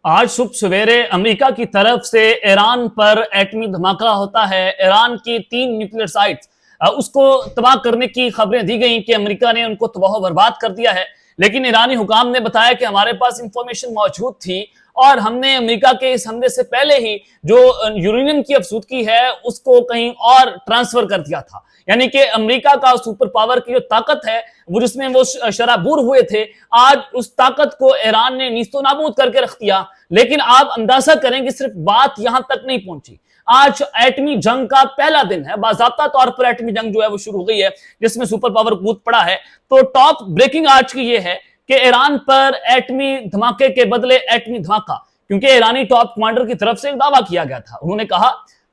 آج صبح سویرے امریکہ کی طرف سے ایران پر ایٹمی دھماکہ ہوتا ہے۔ ایران کی 3 نیوکلیئر سائٹس اس کو تباہ کرنے کی خبریں دی گئیں کہ امریکہ نے ان کو تباہ و برباد کر دیا ہے، لیکن ایرانی حکام نے بتایا کہ ہمارے پاس انفارمیشن موجود تھی اور ہم نے امریکہ کے اس حملے سے پہلے ہی جو یورینیم کی افزودگی ہے اس کو کہیں اور ٹرانسفر کر دیا تھا۔ یعنی کہ امریکہ کا سپر پاور کی جو طاقت ہے وہ جس میں وہ شرابور ہوئے تھے، آج اس طاقت کو ایران نے نیست و نابود کر کے رکھ دیا۔ لیکن آپ اندازہ کریں کہ صرف بات یہاں تک نہیں پہنچی، آج ایٹمی جنگ کا پہلا دن ہے، باضابطہ طور پر ایٹمی جنگ جو ہے وہ شروع ہو گئی ہے جس میں سپر پاور کود پڑا ہے۔ تو ٹاپ بریکنگ آج کی یہ ہے کہ ایران پر ایٹمی دھماکے کے بدلے ایٹمی دھماکہ، کیونکہ ایرانی ٹاپ کمانڈر کی طرف سے ایک دعویٰ کیا گیا تھا۔ انہوں نے کہا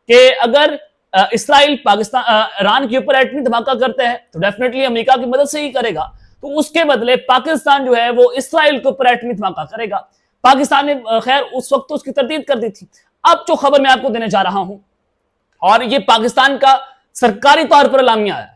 کہ اگر اسرائیل ایران کے اوپر ایٹمی دھماکہ کرتے ہیں تو ڈیفینیٹلی امریکہ کی مدد سے ہی کرے گا، تو اس کے بدلے پاکستان جو ہے وہ اسرائیل کے اوپر ایٹمی دھماکہ کرے گا۔ پاکستان نے خیر اس وقت تو اس کی تردید کر دی تھی۔ اب جو خبر میں آپ کو دینے جا رہا ہوں، اور یہ پاکستان کا سرکاری طور پر اعلامیہ ہے،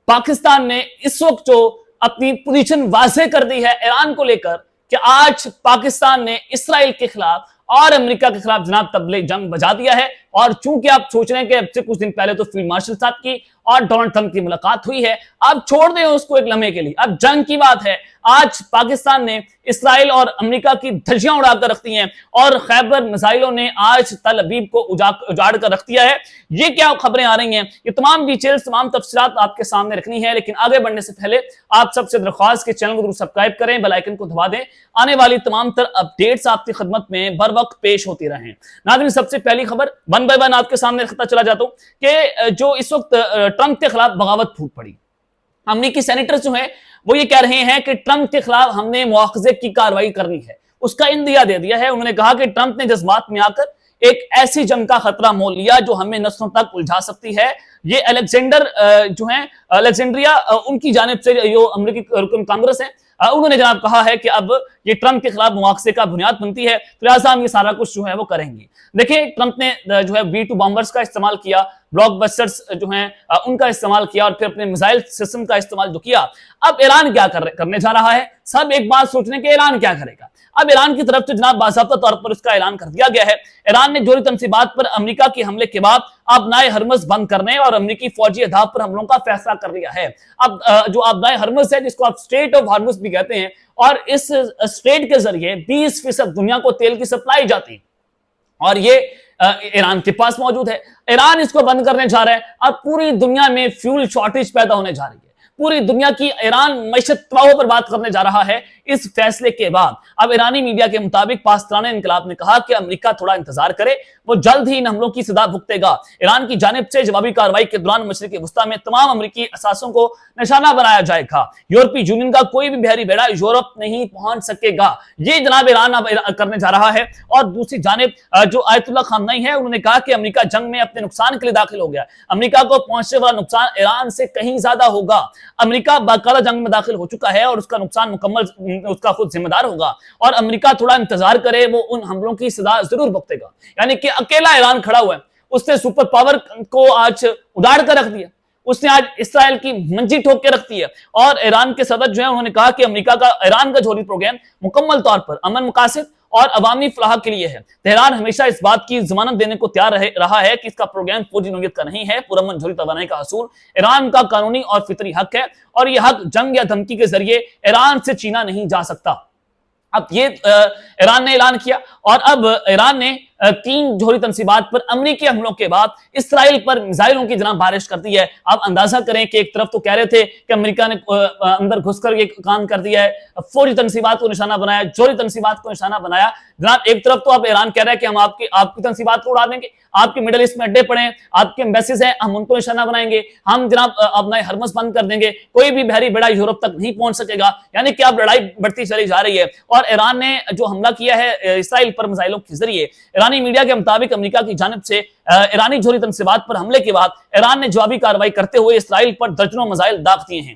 پاکستان نے اس وقت جو اپنی پوزیشن واضح کر دی ہے ایران کو لے کر کہ آج پاکستان نے اسرائیل کے خلاف اور امریکہ کے خلاف جناب طبلِ جنگ بجا دیا ہے۔ اور چونکہ آپ سوچ رہے ہیں کہ اب سے کچھ دن پہلے تو فیلڈ مارشل صاحب کی اور ڈونلڈ ٹرمپ کی ملاقات ہوئی ہے، آپ چھوڑ دیں اس کو ایک لمحے کے لیے، اب جنگ کی بات ہے۔ آج پاکستان نے اسرائیل اور امریکہ کی دھجیاں اڑا کر رکھ دی ہیں اور خیبر میزائلوں نے آج تل ابیب کو اجاڑ کر رکھ دیا ہے۔ یہ کیا خبریں آ رہی ہیں، یہ تمام ڈیٹیلز، تمام تفصیلات آپ کے سامنے رکھنی ہے، لیکن آگے بڑھنے سے پہلے آپ سب سے درخواست کہ چینل کو ضرور سبسکرائب کریں، بیل آئیکن کو دبا دیں، آنے والی تمام تر اپڈیٹس آپ کی خدمت میں بر وقت پیش ہوتی رہیں۔ ناظرین، سب سے پہلی خبر ون بائی ون آپ کے سامنے رکھتا چلا جاتا ہوں کہ جو اس وقت ٹرمپ کے خلاف بغاوت پھوٹ پڑی۔ امریکی سینیٹرز جو ہیں وہ یہ کہہ رہے ہیں کہ ٹرمپ کے خلاف ہم نے مواخذے کی کارروائی کرنی ہے، اس کا اندیا دے دیا ہے۔ انہوں نے کہا کہ ٹرمپ نے جذبات میں آ کر ایک ایسی جنگ کا خطرہ مول لیا جو ہمیں نسلوں تک الجھا سکتی ہے۔ یہ الیگزینڈر جو ہیں الیگزینڈریا، ان کی جانب سے جو امریکی رکن کانگریس ہیں، انہوں نے جناب کہا ہے کہ اب یہ ٹرمپ کے خلاف مواخذے کا بنیاد بنتی ہے، لہٰذا ہم یہ سارا کچھ جو ہے وہ کریں گے۔ دیکھیں، ٹرمپ نے جو ہے B-2 بامبرز کا استعمال کیا، بلاک بسٹرز جو ہیں ان کا استعمال کیا، اور پھر اپنے میزائل سسٹم کا استعمال جو کیا۔ اب ایران کیا کرنے جا رہا ہے؟ سب ایک بات سوچ رہے ہیں کہ ایران کیا کرے گا۔ اب ایران کی طرف سے جناب باضابطہ طور پر اس کا اعلان کر دیا گیا ہے۔ ایران نے جوہری تنصیبات پر امریکہ کے حملے کے بعد آبنائے ہرمز بند کرنے اور امریکی فوجی اہداف پر حملوں کا فیصلہ کر لیا ہے۔ اب جو آبنائے ہرمز ہے، جس کو آپ اسٹریٹ آف ہارمز بھی کہتے ہیں، اور اس اسٹریٹ کے ذریعے 20% دنیا کو تیل کی سپلائی جاتی ہے، اور یہ ایران کے پاس موجود ہے۔ ایران اس کو بند کرنے جا رہا ہے۔ اب پوری دنیا میں فیول شارٹیج پیدا ہونے جا رہی ہے، پوری دنیا کی ایران معیشت تباہی پر بات کرنے جا رہا ہے اس فیصلے کے بعد۔ اب ایرانی میڈیا کے مطابق پاسداران انقلاب نے کہا کہ امریکہ تھوڑا انتظار کرے، وہ جلد ہی ان حملوں کی سزا بھگتے گا۔ ایران کی جانب سے جوابی کارروائی کے دوران مشرق وسطیٰ میں تمام امریکی اثاثوں کو نشانہ بنایا جائے گا۔ یورپی یونین کا کوئی بھی بحری بیڑا یورپ نہیں پہنچ سکے گا، یہ جناب ایران اب کرنے جا رہا ہے۔ اور دوسری جانب جو آیت اللہ خامنئی ہے، انہوں نے کہا کہ امریکہ جنگ میں اپنے نقصان کے لیے داخل ہو گیا، امریکہ کو پہنچنے والا نقصان ایران سے کہیں زیادہ ہوگا۔ امریکہ باقاعدہ جنگ میں داخل ہو چکا ہے اور اس کا نقصان مکمل اس کا خود ذمہ دار ہوگا، اور امریکہ تھوڑا انتظار کرے، وہ ان حملوں کی سزا ضرور بھگتے گا۔ یعنی کہ اکیلا ایران کھڑا ہوا ہے، اس نے سپر پاور کو آج اڑاڑ کر رکھ دیا، اس نے آج اسرائیل کی منجی ٹھوک کے رکھ دی ہے۔ اور ایران کے صدر جو ہیں انہوں نے کہا کہ امریکہ کا ایران کا جوہری پروگرام مکمل طور پر امن مقاصد اور عوامی فلاح کے لیے ہے۔ تہران ہمیشہ اس بات کی ضمانت دینے کو تیار رہا ہے کہ اس کا پروگرام فوجی نوعیت کا نہیں ہے، پرامن جوہری توانائی کا حصول ایران کا قانونی اور فطری حق ہے، اور یہ حق جنگ یا دھمکی کے ذریعے ایران سے چھینا نہیں جا سکتا۔ اب یہ ایران نے اعلان کیا، اور اب ایران نے 3 جوہری تنصیبات پر امریکی حملوں کے بعد اسرائیل پر میزائلوں کی جناب بارش کر دی ہے۔ آپ اندازہ کریں کہ ایک طرف تو کہہ رہے تھے کہ امریکہ نے اندر گھس کر یہ کام کر دیا ہے، فوجی تنصیبات کو نشانہ بنایا، جوہری تنصیبات کو نشانہ بنایا۔ جناب ایک طرف تو اب ایران کہہ رہا ہے کہ ہم آپ کی تنصیبات کو اڑا دیں گے، آپ کے مڈل ایسٹ میں اڈے پڑے ہیں، آپ کے ایمبیسیز ہیں، ہم ان کو نشانہ بنائیں گے، ہم جناب اپنا ہرمز بند کر دیں گے، کوئی بھی بحری بیڑا یورپ تک نہیں پہنچ سکے گا۔ یعنی کہ اب لڑائی بڑھتی چلی جا رہی ہے، اور ایران نے جو حملہ کیا ہے اسرائیل پر میزائلوں کے ذریعے، ایرانی میڈیا کے مطابق امریکہ کی جانب سے ایرانی جوہری تنصیبات پر حملے کے بعد ایران نے جوابی کارروائی کرتے ہوئے اسرائیل پر درجنوں میزائل داغ دیے ہیں،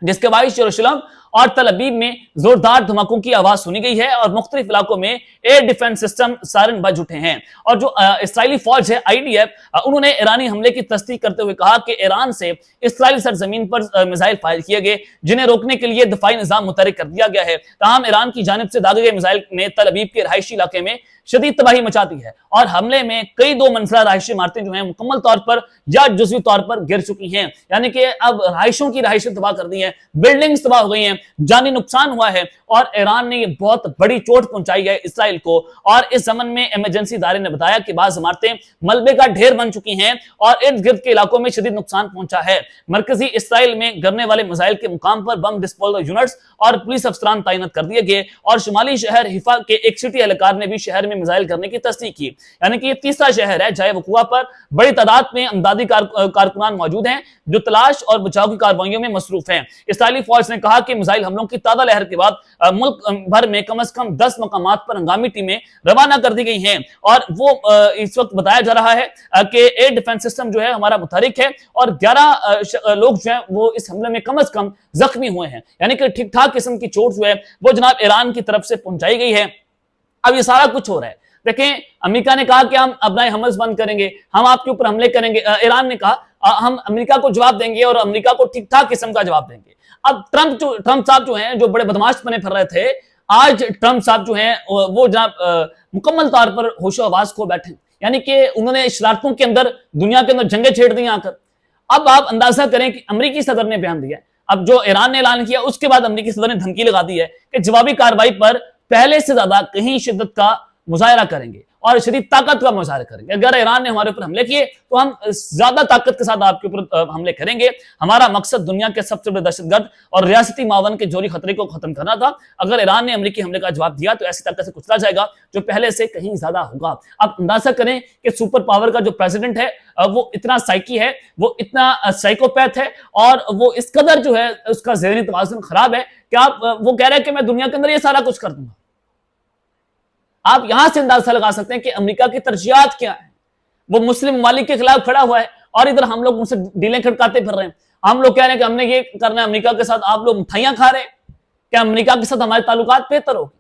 جس کے باعث یروشلم اور तल अबीब में जोरदार धमाकों की आवाज सुनी गई है और मुख्तलिफ इलाकों में एयर डिफेंस सिस्टम सायरन बज उठे हैं। और जो इसराइली फौज है IDF, उन्होंने ईरानी हमले की तस्दीक करते हुए कहा कि ईरान से इसराइली सरजमीन पर मिसाइल फायर किए गए, जिन्हें रोकने के लिए दफाई निजाम मुतहरिक कर दिया गया है। ताहम ईरान की जानिब से दागे गए मिसाइल ने तल अबीब के रहायशी इलाके में शदीद तबाही मचा दी है और हमले में कई 2 मंजिला रहायशी इमारतें जो हैं मुकम्मल तौर पर या जुज़वी तौर पर गिर चुकी हैं। यानी कि अब रहायशों की रहायशें तबाह कर दी हैं, बिल्डिंग्स तबाह हो गई हैं, जानी नुकसान हुआ है और ईरान ने ये बहुत बड़ी चोट पहुंचाई है इसराइल को। और इस जमन में इमरजेंसी इदारे ने बताया कि बाज़ इमारतें मलबे का ढेर बन चुकी हैं और इर्द गिर्द के इलाकों में शदीद नुकसान पहुंचा है। मरकजी इसराइल में गिरने वाले मिसाइल के मुकाम पर बम डिस्पोजल यूनिट्स और पुलिस अफसरान तैनात कर दिए गए और शुमाली शहर हिफा के एक सिटी एहलकार ने भी शहर में मिसाइल करने की तस्दीक की। यानी कि ये तीसरा शहर है जहां वकुआ पर बड़ी तादाद में अमदादी कारकुनान मौजूद हैं जो तलाश और बचाव की कार्रवाइयों में मसरूफ हैं। इसराइली फौज ने कहा कि मिसाइल हमलों की ताज़ा लहर के बाद मुल्क भर में कम से कम 10 मकामात पर हंगामी टीमें रवाना कर दी गई हैं और वो इस वक्त बताया जा रहा है कि एयर डिफेंस सिस्टम जो है हमारा मुतहरिक है और 11 लोग जो हैं वो इस हमले में कम से कम जख्मी हुए हैं। यानी कि ठीक ठाक किस्म की चोट जो है वो जनाब ईरान की तरफ से पहुंचाई गई है। अब ये सारा कुछ हो रहा है। देखें, अमेरिका ने कहा कि हम अपना हमल्स बंद करेंगे, हम आपके ऊपर हमले करेंगे। ईरान ने कहा हम अमेरिका को जवाब देंगे और अमेरिका को ठीक ठाक किस्म का जवाब देंगे। अब ट्रंप साहब जो हैं, जो बड़े बदमाश बने फिर रहे थे, आज ट्रंप साहब जो हैं वो जनाब मुकम्मल तौर पर होशो आवाज खो बैठे। यानी कि उन्होंने शरारतों के अंदर दुनिया के अंदर जंगे छेड़ दी आकर। अब आप अंदाजा करें कि अमेरिकी सदर ने बयान दिया, अब जो ईरान ने ऐलान किया उसके बाद अमेरिकी सदर ने धमकी लगा दी है कि जवाबी कार्रवाई पर पहले से ज्यादा कहीं शिद्दत का मुजाहरा करेंगे और शदीद ताकत का मुजाहरा करेंगे। अगर ईरान ने हमारे ऊपर हमले किए तो हम ज्यादा ताकत के साथ आपके ऊपर हमले करेंगे। हमारा मकसद दुनिया के सबसे बड़े दहशतगर्द और रियासती मावन के जोरी खतरे को खत्म करना था। अगर ईरान ने अमेरिकी हमले का जवाब दिया तो ऐसी ताकत से कुचला जाएगा जो पहले से कहीं ज्यादा होगा। अब अंदाजा करें कि सुपर पावर का जो प्रेसिडेंट है वो इतना साइकी है, वो इतना साइकोपैथ है और वो इस कदर जो है उसका ज़हनी तवाज़ुन खराब है कि आप वो कह रहे हैं कि मैं दुनिया के अंदर ये सारा कुछ कर दूंगा। आप यहां से अंदाजा लगा सकते हैं कि अमेरिका की तरजीहात क्या है। वो मुस्लिम ममालिक के खिलाफ खड़ा हुआ है और इधर हम लोग उनसे डीलें खटकाते फिर रहे हैं। हम लोग कह रहे हैं कि हमने ये करना है अमेरिका के साथ, आप लोग मिठाइयां खा रहे हैं। क्या अमेरिका के साथ हमारे ताल्लुकात बेहतर हो?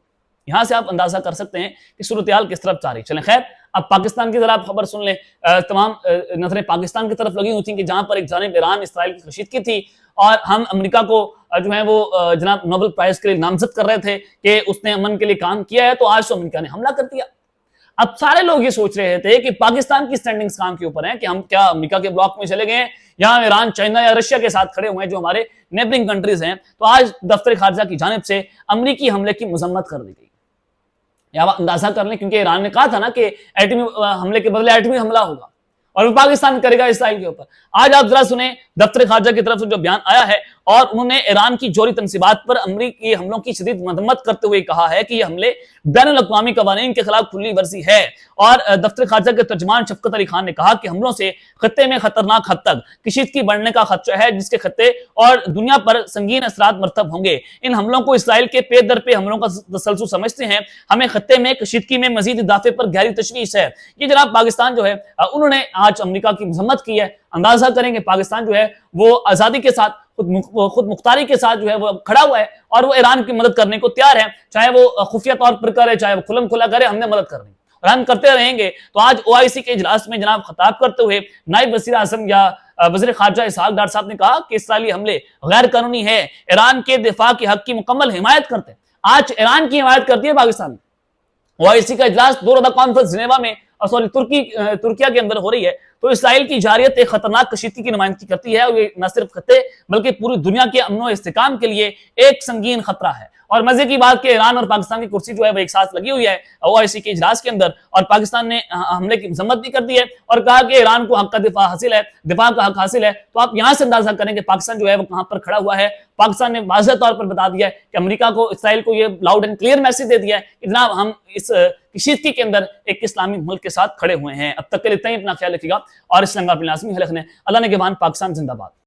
यहां से आप अंदाजा कर सकते हैं कि सूरत-ए-हाल किस तरफ जा रही। चलें खैर, अब पाकिस्तान की जरा आप खबर सुन लें। तमाम नजरें पाकिस्तान की तरफ लगी हुई थी कि जहां पर एक जानिब ईरान इसराइल की कशीदगी थी और हम अमेरिका को जो है वो जनाब नोबेल प्राइज के लिए नामजद कर रहे थे कि उसने अमन के लिए काम किया है, तो आज तो अमेरिका ने हमला कर दिया। अब सारे लोग ये सोच रहे थे कि पाकिस्तान की स्टैंडिंग्स काम के ऊपर है कि हम क्या अमेरिका के ब्लॉक में चले गए, यहाँ ईरान, चाइना या रशिया के साथ खड़े हुए हैं जो हमारे नेबरिंग कंट्रीज हैं। तो आज दफ्तर खारजा की जानिब से अमेरिकी हमले की मजम्मत कर दी गई। या अंदाजा कर लें, क्योंकि ईरान ने कहा था ना कि एटमी हमले के बदले एटमी हमला होगा और वो पाकिस्तान करेगा इसराइल के ऊपर। आज आप जरा सुने दफ्तर खारजा की तरफ से जो बयान आया है और उन्होंने ईरान की जोरी तनसीबात पर अमरीकी हमलों की शदीद मजम्मत करते हुए कहा है कि ये हमले बैनुल अक़वामी कवानीन के खिलाफ खुली वर्जी है। और दफ्तर खारजा के तर्जमान शफकत अली खान ने कहा कि हमलों से खत्ते में खतरनाक हद तक कशीदगी बढ़ने का खदशा है, जिसके खत्ते और दुनिया पर संगीन असरात मरतब होंगे। इन हमलों को इसराइल के पे दर पे हमलों का तसलसल समझते हैं। हमें खत्ते में कशीदगी में मजीद इजाफे पर गहरी तशवीश है। ये जनाब पाकिस्तान जो है उन्होंने आज अमेरिका की मजम्मत की है। अंदाजा करेंगे पाकिस्तान जो है वो आजादी के साथ खुद मुख्तारी के साथ जो है वो खड़ा हुआ है और वो ईरान की मदद करने को तैयार है, चाहे वो खुफिया तौर पर करे, चाहे वो खुलम खुला करे, हमने मदद करनी और हम करते रहेंगे। तो आज OIC के इजलास में जनाब खिताब करते हुए नायब वज़ीर आज़म या वज़ीर खारजा इसहाक डार साहब ने कहा कि इसराइली हमले गैर कानूनी है, ईरान के दिफा के हक की मुकम्मल हिमायत करते हैं। आज ईरान की हिमायत करती है पाकिस्तान। OIC का इजलास दो रोज़ा कॉन्फ्रेंस जिनेवा में तुर्किया के अंदर हो रही है। तो इसराइल की जारियत एक खतरनाक कशीदगी की नुमाइंदगी करती है और ये न सिर्फ खत्ते बल्कि पूरी दुनिया के अमन और इस्तेकाम के लिए एक संगीन खतरा है। और मजे की बात कि ईरान और पाकिस्तान की कुर्सी जो है वो एक साथ लगी हुई है OIC के इजलास के अंदर और पाकिस्तान ने हमले की मजम्मत भी कर दी है और कहा कि ईरान को हक का दिफा हासिल है, दिफा का हक हासिल है। तो आप यहां से अंदाजा करें कि पाकिस्तान जो है वो कहां पर खड़ा हुआ है। पाकिस्तान ने वाज़ेह तौर पर बता दिया है कि अमेरिका को, इसराइल को ये लाउड एंड क्लियर मैसेज दे दिया है कि जनाब हम इस कशीदगी के अंदर एक इस्लामी मुल्क के साथ खड़े हुए हैं। अब तक के लिए इतना ही, अपना ख्याल रखिएगा और इस लंगा अपने लाज़मी है रखने। अल्लाह ने के मान, पाकिस्तान जिंदाबाद।